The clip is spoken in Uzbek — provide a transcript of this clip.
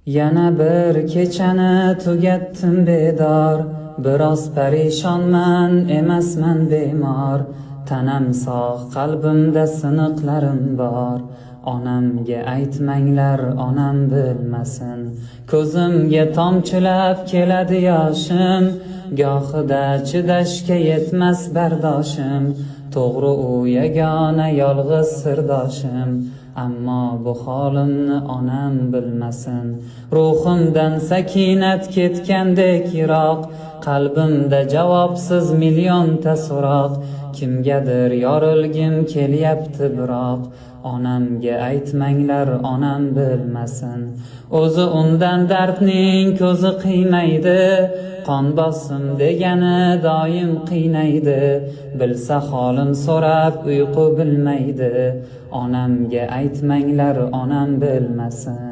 Yana bir kechani tugatdim bedor, biroz parishonman, emasman bemor. Tanam sog', qalbimda siniqlarim bor. Onamga aytmanglar, onam bilmasin. Ko'zimga tomchilab keladi yoshim, gohida chidashga yetmas bardoshim. To'g'ri u yagona yolg'iz sirdoshim, ammo bu holimni onam bilmasin. Ruhimdan sakinat ketgandek yiroq, qalbimda javobsiz millionta so'roq. Kimgadir yorilgim kelyapti biroq, onamga aytmanglar, onam bilmasin. O'zi undan dardning ko'zi qiymaydi, qon bosim degani doim qiynaydi. Bilsa holim so'rab uyqu bilmaydi, onamga aytmanglar, onam bilmasin.